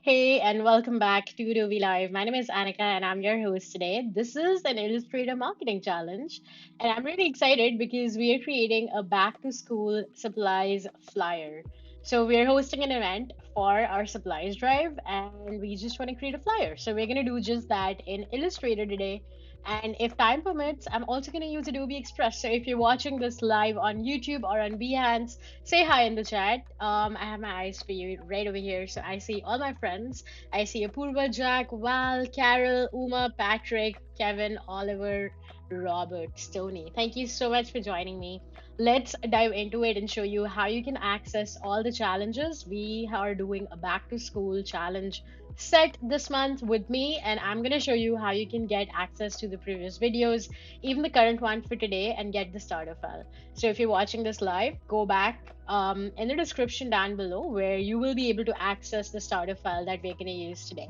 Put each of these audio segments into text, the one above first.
Hey, and welcome back to Adobe Live. My name is Anika, and I'm your host today. This is an Illustrator marketing challenge, and I'm really excited because we are creating a back to school supplies flyer. So, we are hosting an event for our supplies drive, and we just want to create a flyer. So, we're going to do just that in Illustrator today. And if time permits, I'm also going to use Adobe Express. So, if you're watching this live on YouTube or on Behance, say hi in the chat. I have my eyes for you right over here. So I see all my friends. I see Apurva, Jack, Val, Carol, Uma, Patrick, Kevin, Oliver, Robert, Stoney. Thank you so much for joining me. Let's dive into it and show you how you can access all the challenges. We are doing a back to school challenge set this month with me, and I'm going to show you how you can get access to the previous videos, even the current one for today, and get the starter file. So if you're watching this live, go back in the description down below where you will be able to access the starter file that we're going to use today.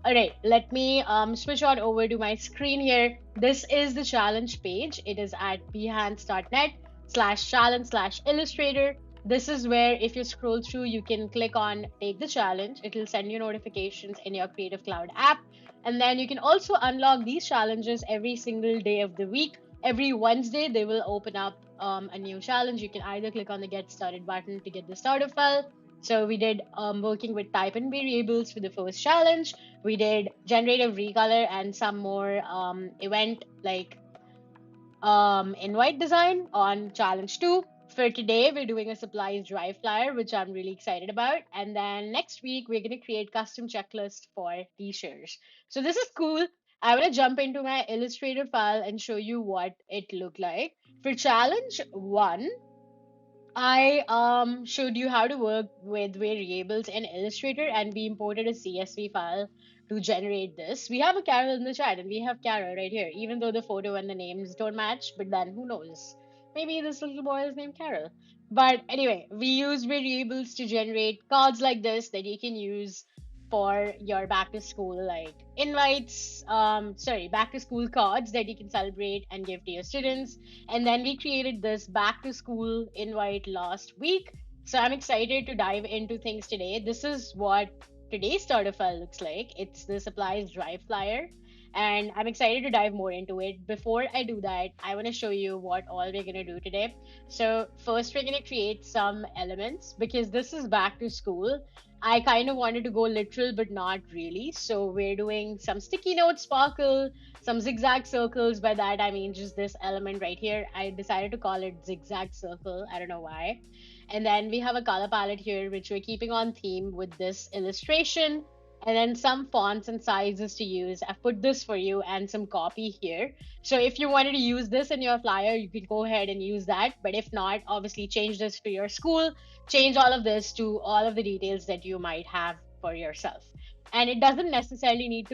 All right, let me switch on over to my screen here. This is the challenge page. It is at behance.net/challenge/illustrator. This is where if you scroll through, you can click on take the challenge. It'll send you notifications in your Creative Cloud app. And then you can also unlock these challenges every single day of the week. Every Wednesday, they will open up a new challenge. You can either click on the Get Started button to get the starter file. So we did working with type and variables for the first challenge. We did generative recolor and some more event like invite design on challenge 2. For today, we're doing a supplies drive flyer, which I'm really excited about. And then next week, we're going to create custom checklist for t-shirts. So this is cool. I want to jump into my Illustrator file and show you what it looked like. For challenge 1, I showed you how to work with variables in Illustrator, and we imported a CSV file to generate this. We have a Carol in the chat, and we have Carol right here, even though the photo and the names don't match. But then who knows? Maybe this little boy is named Carol. But anyway, we use variables to generate cards like this that you can use for your back to school like invites, back to school cards that you can celebrate and give to your students. And then we created this back to school invite last week. So I'm excited to dive into things today. This is what today's starter file looks like. It's the supplies drive flyer. And I'm excited to dive more into it. Before I do that, I want to show you what all we're going to do today. So, first, we're going to create some elements because this is back to school. I kind of wanted to go literal, but not really. So, we're doing some sticky note sparkle, some zigzag circles. By that I mean just this element right here. I decided to call it zigzag circle. I don't know why. And then we have a color palette here which we're keeping on theme with this illustration, and then some fonts and sizes to use. I've put this for you and some copy here. So if you wanted to use this in your flyer, you can go ahead and use that. But if not, obviously change this to your school, change all of this to all of the details that you might have for yourself. And it doesn't necessarily needs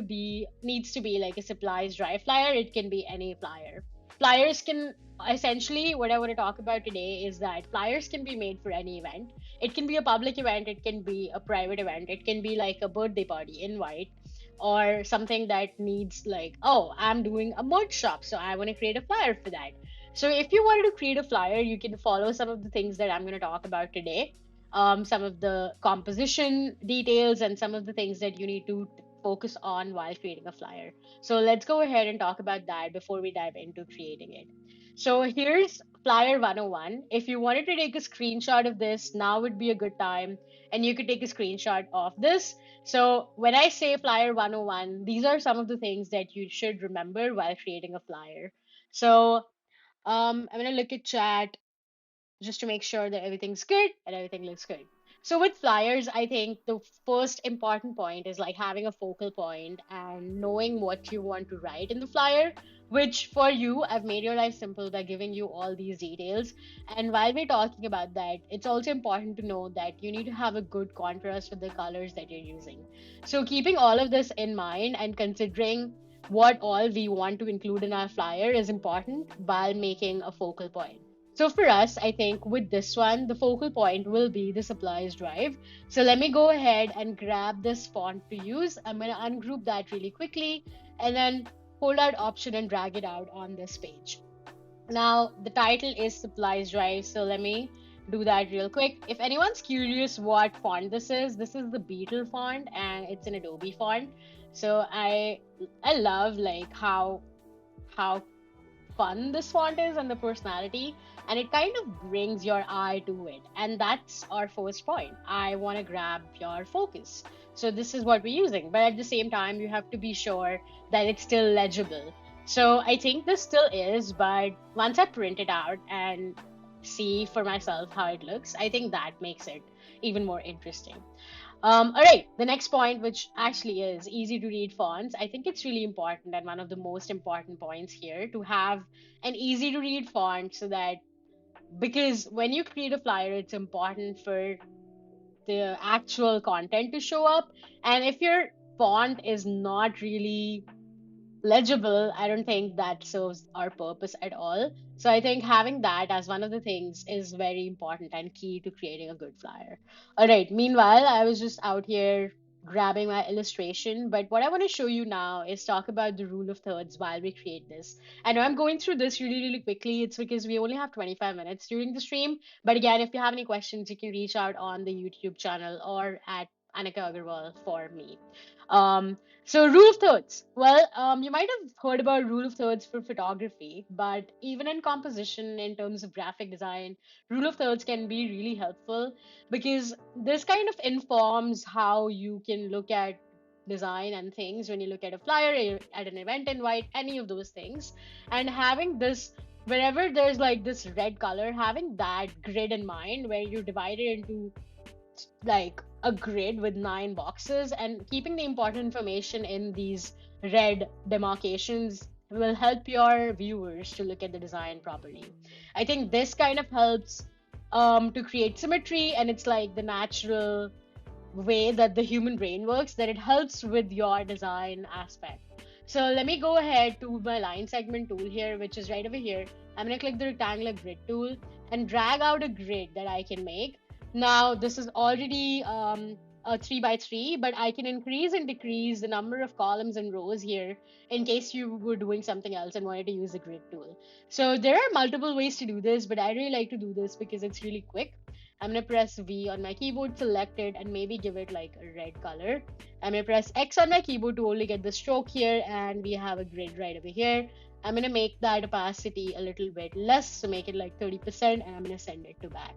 to be like a supplies dry flyer. It can be any flyer. Flyers can essentially, what I want to talk about today is that flyers can be made for any event. It can be a public event, it can be a private event, it can be like a birthday party invite, or something that needs like, oh, I'm doing a merch shop, so I want to create a flyer for that. So if you wanted to create a flyer, you can follow some of the things that I'm going to talk about today. Some of the composition details and some of the things that you need to focus on while creating a flyer. So let's go ahead and talk about that before we dive into creating it. So here's Flyer 101. If you wanted to take a screenshot of this, now would be a good time. And you could take a screenshot of this. So when I say Flyer 101, these are some of the things that you should remember while creating a flyer. So I'm going to look at chat just to make sure that everything's good and everything looks good. So with flyers, I think the first important point is like having a focal point and knowing what you want to write in the flyer, which for you, I've made your life simple by giving you all these details. And while we're talking about that, it's also important to know that you need to have a good contrast with the colors that you're using. So keeping all of this in mind and considering what all we want to include in our flyer is important while making a focal point. So for us, I think with this one, the focal point will be the supplies drive. So let me go ahead and grab this font to use. I'm going to ungroup that really quickly and then hold out Option and drag it out on this page. Now the title is supplies drive. So let me do that real quick. If anyone's curious what font this is the Beetle font and it's an Adobe font. So I love like how fun this font is and the personality, and it kind of brings your eye to it. And that's our first point. I want to grab your focus. So this is what we're using, but at the same time, you have to be sure that it's still legible. So I think this still is, but once I print it out and see for myself how it looks, I think that makes it even more interesting. All right, the next point, which actually is easy to read fonts, I think it's really important and one of the most important points here to have an easy to read font so that because when you create a flyer, it's important for the actual content to show up. And if your font is not really legible, I don't think that serves our purpose at all. So I think having that as one of the things is very important and key to creating a good flyer. All right, meanwhile, I was just out here grabbing my illustration, but what I want to show you now is talk about the rule of thirds while we create this. I know I'm going through this really, really quickly. It's because we only have 25 minutes during the stream. But again, if you have any questions, you can reach out on the YouTube channel or at Anika Aggarwal for me. Um, so rule of thirds. Well, you might have heard about rule of thirds for photography, but even in composition, in terms of graphic design, rule of thirds can be really helpful because this kind of informs how you can look at design and things when you look at a flyer, at an event invite, any of those things. And having this, wherever there's like this red color, having that grid in mind where you divide it into like a grid with 9 boxes and keeping the important information in these red demarcations will help your viewers to look at the design properly. I think this kind of helps to create symmetry, and it's like the natural way that the human brain works, that it helps with your design aspect. So let me go ahead to my line segment tool here, which is right over here. I'm going to click the rectangular grid tool and drag out a grid that I can make. Now, this is already a 3 by 3, but I can increase and decrease the number of columns and rows here in case you were doing something else and wanted to use the grid tool. So there are multiple ways to do this, but I really like to do this because it's really quick. I'm going to press V on my keyboard, select it, and maybe give it like a red color. I'm going to press X on my keyboard to only get the stroke here, and we have a grid right over here. I'm going to make that opacity a little bit less, so make it like 30%, and I'm going to send it to back.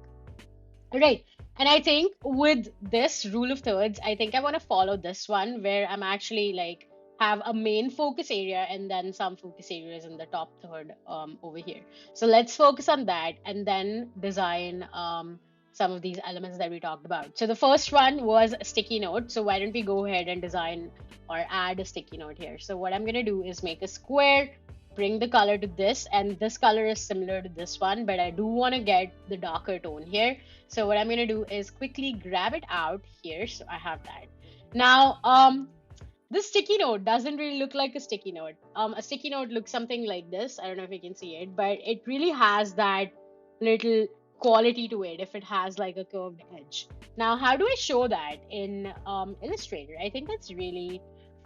All right. And I think with this rule of thirds, I think I want to follow this one where I'm actually like have a main focus area and then some focus areas in the top third over here. So let's focus on that and then design some of these elements that we talked about. So the first one was a sticky note. So why don't we go ahead and design or add a sticky note here? So what I'm going to do is make a square, bring the color to this, and this color is similar to this one, but I do want to get the darker tone here. So what I'm going to do is quickly grab it out here. So I have that. Now, this sticky note doesn't really look like a sticky note. A sticky note looks something like this. I don't know if you can see it, but it really has that little quality to it if it has like a curved edge. Now, how do I show that in Illustrator? I think that's really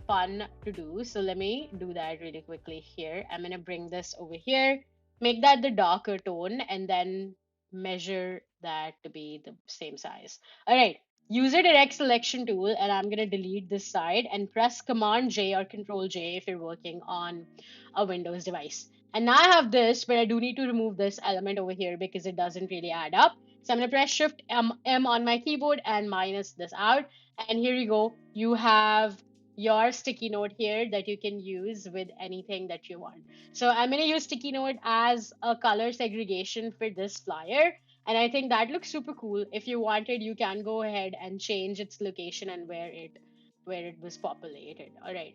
fun to do. So let me do that really quickly here. I'm going to bring this over here, make that the darker tone, and then measure that to be the same size. All right. Use a direct selection tool, and I'm going to delete this side and press Command J or Control J if you're working on a Windows device. And now I have this, but I do need to remove this element over here because it doesn't really add up. So I'm going to press Shift M on my keyboard and minus this out. And here you go. You have your sticky note here that you can use with anything that you want. So I'm going to use sticky note as a color segregation for this flyer. And I think that looks super cool. If you wanted, you can go ahead and change its location and where it was populated. All right.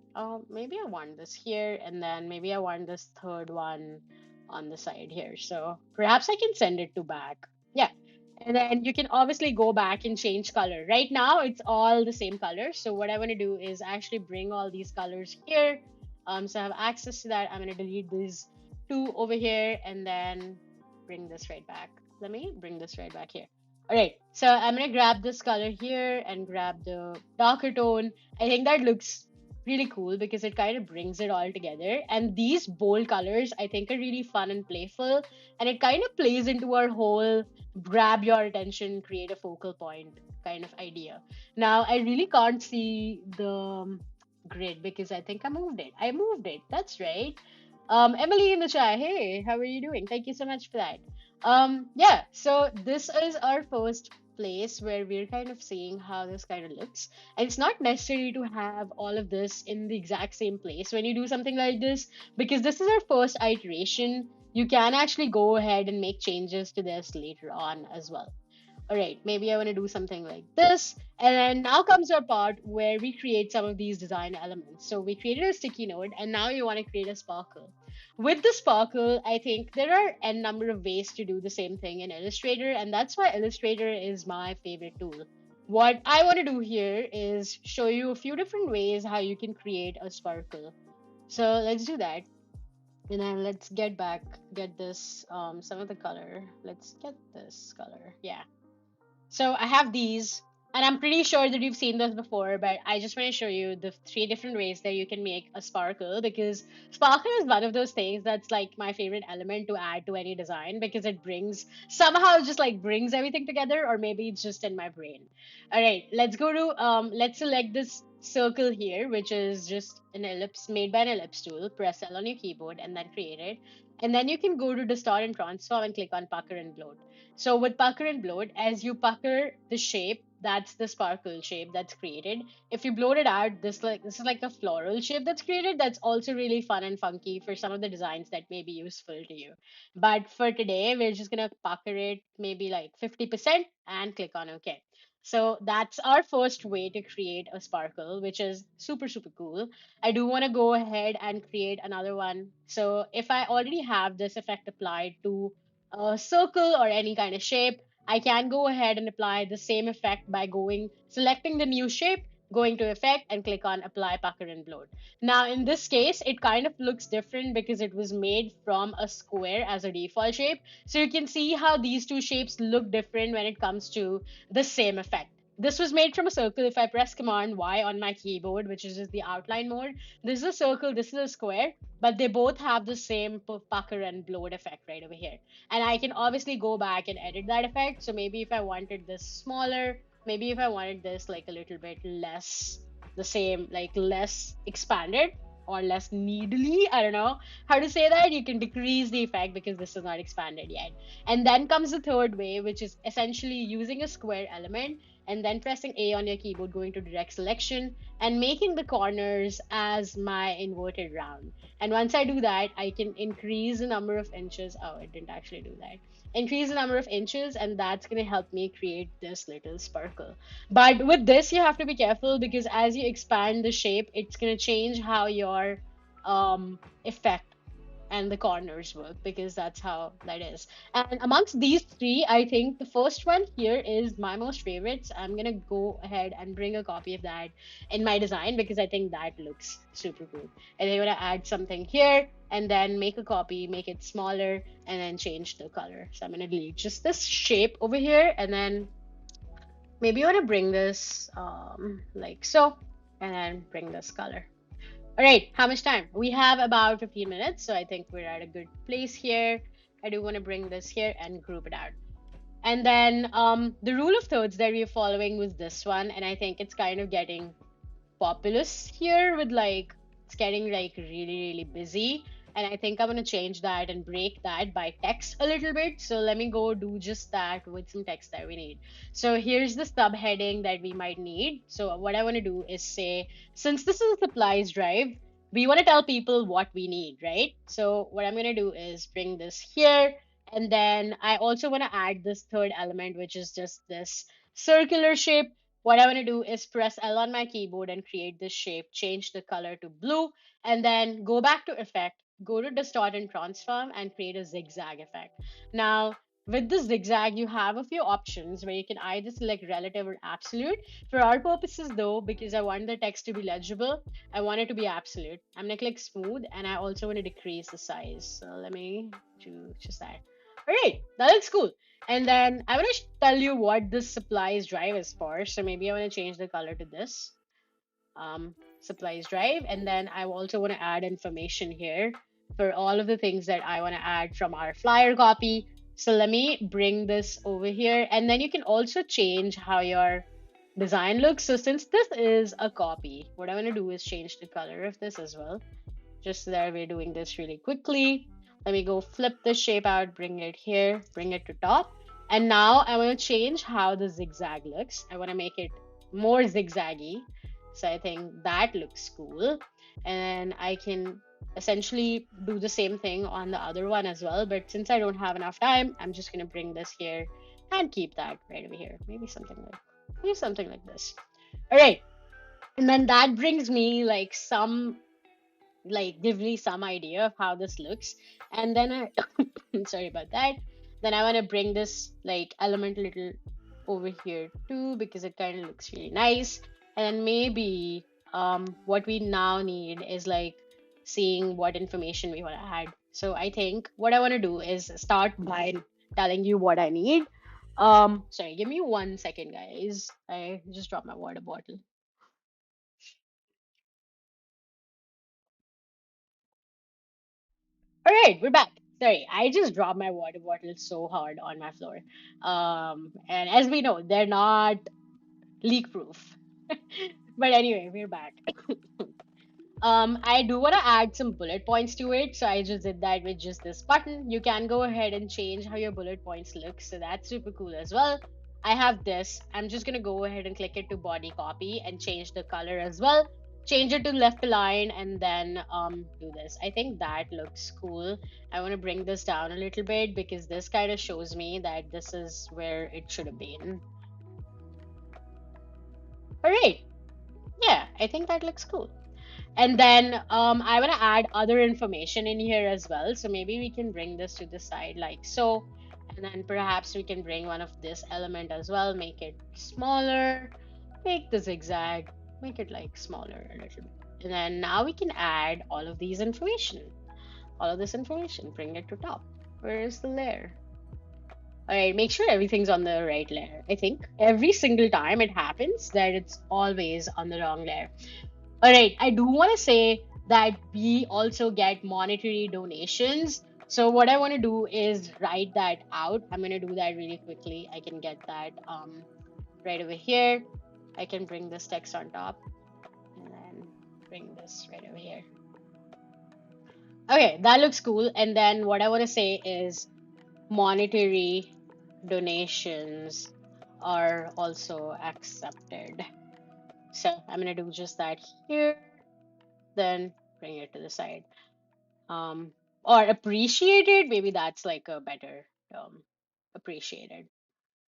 Maybe I want this here, and then maybe I want this third one on the side here. So perhaps I can send it to back. Yeah. And then you can obviously go back and change color. Right now, it's all the same color. So what I want to do is actually bring all these colors here. So I have access to that. I'm going to delete these two over here and then bring this right back. Let me bring this right back here. All right. So I'm going to grab this color here and grab the darker tone. I think that looks really cool because it kind of brings it all together. And these bold colors, I think, are really fun and playful. And it kind of plays into our whole grab your attention, create a focal point kind of idea. Now, I really can't see the grid because I think I moved it. I moved it. That's right. Emily in the chat, hey, how are you doing? Thank you so much for that. Yeah, so this is our first place where we're kind of seeing how this kind of looks. And it's not necessary to have all of this in the exact same place when you do something like this, because this is our first iteration. You can actually go ahead and make changes to this later on as well. All right, maybe I want to do something like this. And then now comes our part where we create some of these design elements. So we created a sticky note, and now you want to create a sparkle. With the sparkle, I think there are n number of ways to do the same thing in Illustrator, and that's why Illustrator is my favorite tool. What I want to do here is show you a few different ways how you can create a sparkle. So let's do that. And then let's get this, some of the color. Let's get this color. Yeah. So I have these, and I'm pretty sure that you've seen this before, but I just want to show you the three different ways that you can make a sparkle, because sparkle is one of those things that's like my favorite element to add to any design because it brings somehow just like brings everything together, or maybe it's just in my brain. All right, let's select this circle here, which is just an ellipse made by an ellipse tool. Press L on your keyboard and then create it. And then you can go to distort and transform and click on pucker and bloat. So with pucker and bloat, as you pucker the shape, that's the sparkle shape that's created. If you bloat it out, this is like a floral shape that's created. That's also really fun and funky for some of the designs that may be useful to you. But for today, we're just gonna pucker it maybe like 50% and click on OK. So that's our first way to create a sparkle, which is super, super cool. I do want to go ahead and create another one. So if I already have this effect applied to a circle or any kind of shape, I can go ahead and apply the same effect by selecting the new shape, going to effect and click on apply pucker and bloat. Now in this case, it kind of looks different because it was made from a square as a default shape. So you can see how these two shapes look different when it comes to the same effect. This was made from a circle. If I press Command Y on my keyboard, which is just the outline mode, this is a circle, this is a square, but they both have the same pucker and bloat effect right over here. And I can obviously go back and edit that effect. So maybe if I wanted this smaller, maybe if I wanted this like a little bit less, the same, like less expanded or less needly, I don't know how to say that, you can decrease the effect because this is not expanded yet. And then comes the third way, which is essentially using a square element and then pressing A on your keyboard, going to direct selection and making the corners as my inverted round. And once I do that, I can increase the number of inches. Oh, it didn't actually do that. Increase the number of inches, and that's going to help me create this little sparkle. But with this, you have to be careful because as you expand the shape, it's going to change how your effect and the corners work, because that's how that is. And amongst these three, I think the first one here is my most favorite. So I'm gonna go ahead and bring a copy of that in my design because I think that looks super cool. And I'm gonna add something here and then make a copy, make it smaller, and then change the color. So I'm gonna delete just this shape over here, and then maybe you wanna bring this like so, and then bring this color. All right, how much time? We have about 15 minutes, so I think we're at a good place here. I do want to bring this here and group it out. And then the rule of thirds that we're following was this one, and I think it's kind of getting populous here with like it's getting like really really busy, and I think I'm going to change that and break that by text a little bit. So let me go do just that with some text that we need. So here's the subheading that we might need. So what I want to do is say, since this is a supplies drive, we want to tell people what we need, right? So what I'm going to do is bring this here, and then I also want to add this third element, which is just this circular shape. What I want to do is press L on my keyboard and create this shape, change the color to blue, and then go back to effect, go to distort and transform, and create a zigzag effect. Now, with the zigzag, you have a few options where you can either select relative or absolute. For our purposes, though, because I want the text to be legible, I want it to be absolute. I'm going to click smooth, and I also want to decrease the size. So let me do just that. All right, that looks cool. And then I want to tell you what this supplies drive is for. So maybe I want to change the color to this. supplies drive. And then I also want to add information here for all of the things that I want to add from our flyer copy. So let me bring this over here. And then you can also change how your design looks. So since this is a copy, what I want to do is change the color of this as well. Just so that we're doing this really quickly. Let me go flip the shape out, bring it here, bring it to top. And now I want to change how the zigzag looks. I want to make it more zigzaggy. So I think that looks cool. And I can essentially do the same thing on the other one as well. But since I don't have enough time, I'm just going to bring this here and keep that right over here. Maybe something like this. All right. And then that brings me like some give me some idea of how this looks. And then I sorry about that. Then I want to bring this like element a little over here too because it kind of looks really nice. And then maybe what we now need is like seeing what information we want to add. So I think what I want to do is start by telling you what I need. Sorry, give me 1 second, guys. I just dropped my water bottle. All right, we're back. Sorry, I just dropped my water bottle so hard on my floor. And as we know, they're not leak proof. But anyway, we're back. I do want to add some bullet points to it, so I just did that with just this button. You can go ahead and change how your bullet points look, so that's super cool as well. I have this. I'm just gonna go ahead and click it to body copy and change the color as well. Change it to left align and then do this. I think that looks cool. I want to bring this down a little bit because this kind of shows me that this is where it should have been. All right. Yeah, I think that looks cool. And then I want to add other information in here as well. So maybe we can bring this to the side like so. And then perhaps we can bring one of this element as well, make it smaller, make the zigzag, make it like smaller a little bit. And then now we can add all of this information, bring it to top. Where is the layer? All right, make sure everything's on the right layer. I think every single time it happens that it's always on the wrong layer. All right, I do want to say that we also get monetary donations. So what I want to do is write that out. I'm going to do that really quickly. I can get that right over here. I can bring this text on top and then bring this right over here. Okay, that looks cool. And then what I want to say is monetary donations are also accepted. So I'm going to do just that here, then bring it to the side. Or appreciated, maybe that's like a better appreciated.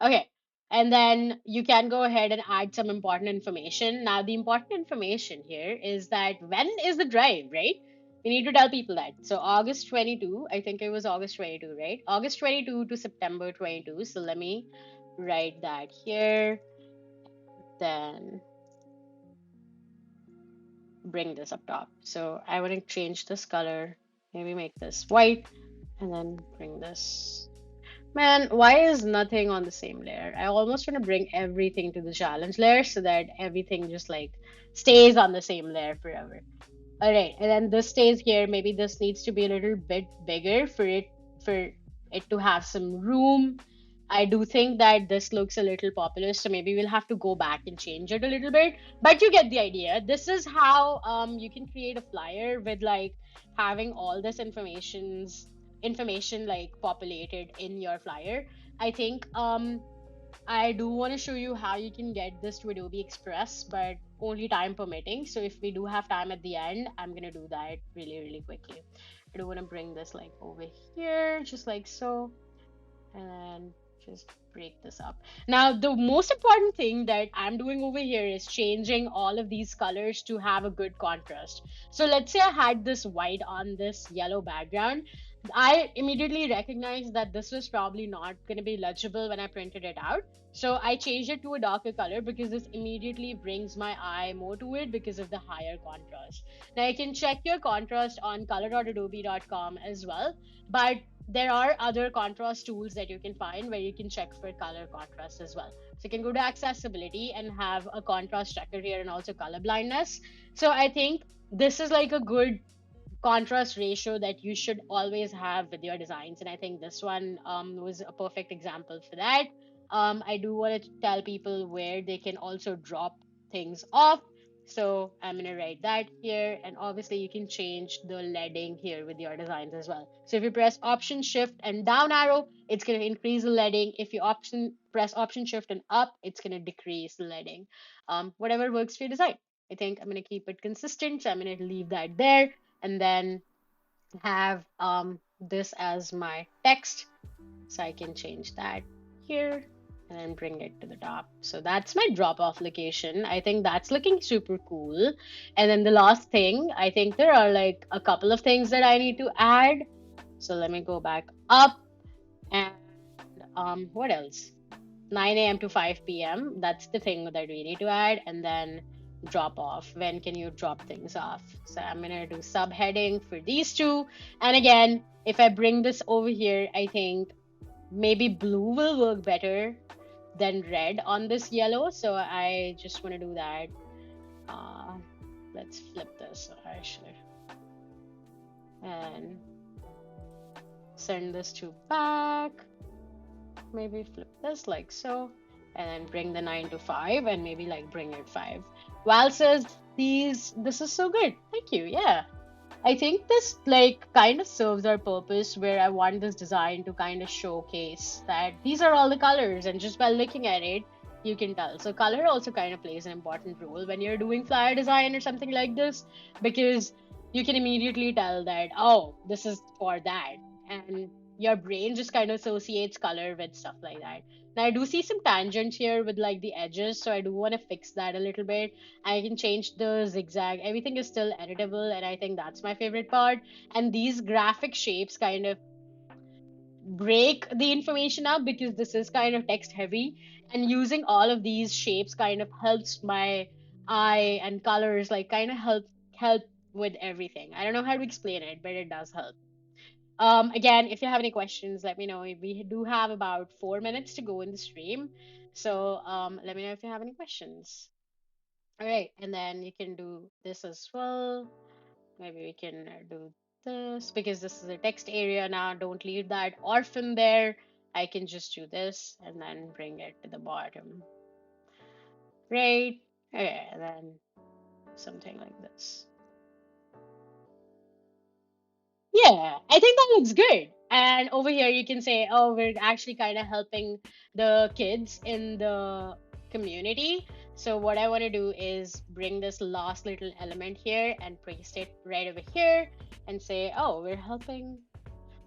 Okay. And then you can go ahead and add some important information. Now, the important information here is that when is the drive, right? We need to tell people that. So August 22, I think it was August 22, right? August 22 to September 22. So let me write that here. Then bring this up top. So I want to change this color, maybe make this white, and then bring this. Man, why is nothing on the same layer? I almost want to bring everything to the challenge layer so that everything just like stays on the same layer forever. All right, and then this stays here. Maybe this needs to be a little bit bigger for it to have some room. I do think that this looks a little populous, so maybe we'll have to go back and change it a little bit. But you get the idea. This is how you can create a flyer with like having all this information like populated in your flyer. I think I do want to show you how you can get this to Adobe Express, but only time permitting. So if we do have time at the end, I'm gonna do that really, really quickly. I do want to bring this like over here, just like so, and then just break this up. Now, the most important thing that I'm doing over here is changing all of these colors to have a good contrast. So let's say I had this white on this yellow background. I immediately recognized that this was probably not going to be legible when I printed it out. So I changed it to a darker color because this immediately brings my eye more to it because of the higher contrast. Now you can check your contrast on color.adobe.com as well. But there are other contrast tools that you can find where you can check for color contrast as well. So you can go to accessibility and have a contrast checker here, and also color blindness. So I think this is like a good contrast ratio that you should always have with your designs. And I think this one was a perfect example for that. I do want to tell people where they can also drop things off. So I'm going to write that here. And obviously, you can change the leading here with your designs as well. So if you press Option Shift and down arrow, it's going to increase the leading. If you press Option Shift and up, it's going to decrease the leading. Whatever works for your design. I think I'm going to keep it consistent. So I'm going to leave that there, and then have this as my text, so I can change that here and then bring it to the top. So that's my drop off location. I think that's looking super cool. And then the last thing, I think there are like a couple of things that I need to add. So let me go back up, and what else? 9 a.m. to 5 p.m. That's the thing that we need to add. And then drop off. When can you drop things off? So I'm going to do subheading for these two. And again, if I bring this over here, I think maybe blue will work better than red on this yellow. So I just want to do that. Uh, let's flip this actually and send this to back. Maybe flip this like so, and then bring the 9 to 5, and maybe like bring it 5. Val says this is so good. Thank you. Yeah. I think this like kind of serves our purpose, where I want this design to kind of showcase that these are all the colors, and just by looking at it, you can tell. So color also kind of plays an important role when you're doing flyer design or something like this, because you can immediately tell that, oh, this is for that. And your brain just kind of associates color with stuff like that. Now I do see some tangents here with like the edges, so I do want to fix that a little bit. I can change the zigzag. Everything is still editable, and I think that's my favorite part. And these graphic shapes kind of break the information up, because this is kind of text heavy, and using all of these shapes kind of helps my eye, and colors like kind of help with everything. I don't know how to explain it, but it does help. Again, if you have any questions, let me know. We do have about 4 minutes to go in the stream, so let me know if you have any questions. All right, and then you can do this as well. Maybe we can do this, because this is a text area now. Don't leave that orphan there. I can just do this and then bring it to the bottom. Right? Okay, and then something like this. Yeah, I think that looks good. And over here, you can say, oh, we're actually kind of helping the kids in the community. So what I want to do is bring this last little element here and paste it right over here and say, oh, we're helping.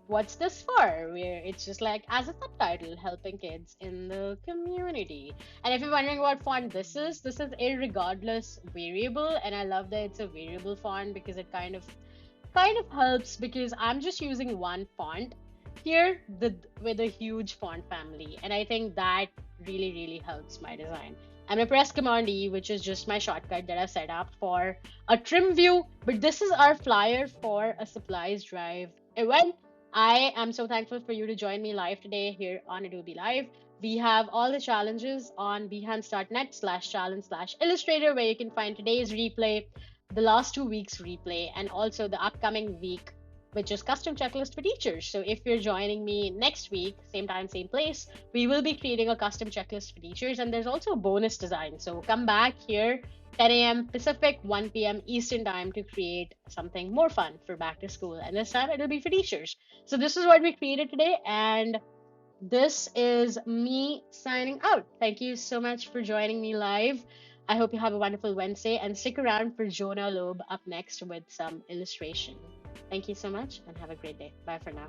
What's this for? Where it's just like as a subtitle, helping kids in the community. And if you're wondering what font this is a regardless variable, and I love that it's a variable font, because it kind of helps, because I'm just using one font here with a huge font family, and I think that really helps my design. I'm gonna press Command E, which is just my shortcut that I set up for a trim view, but this is our flyer for a supplies drive event. I am so thankful for you to join me live today here on Adobe Live. We have all the challenges on behance.net/challenge/illustrator, where you can find today's replay, the last 2 weeks replay, and also the upcoming week, which is custom checklist for teachers. So if you're joining me next week, same time, same place, we will be creating a custom checklist for teachers, and there's also a bonus design. So come back here 10 a.m. Pacific, 1 p.m. Eastern time, to create something more fun for back to school. And this time it'll be for teachers. So this is what we created today, and this is me signing out. Thank you so much for joining me live. I hope you have a wonderful Wednesday, and stick around for Jonah Loeb up next with some illustration. Thank you so much, and have a great day. Bye for now.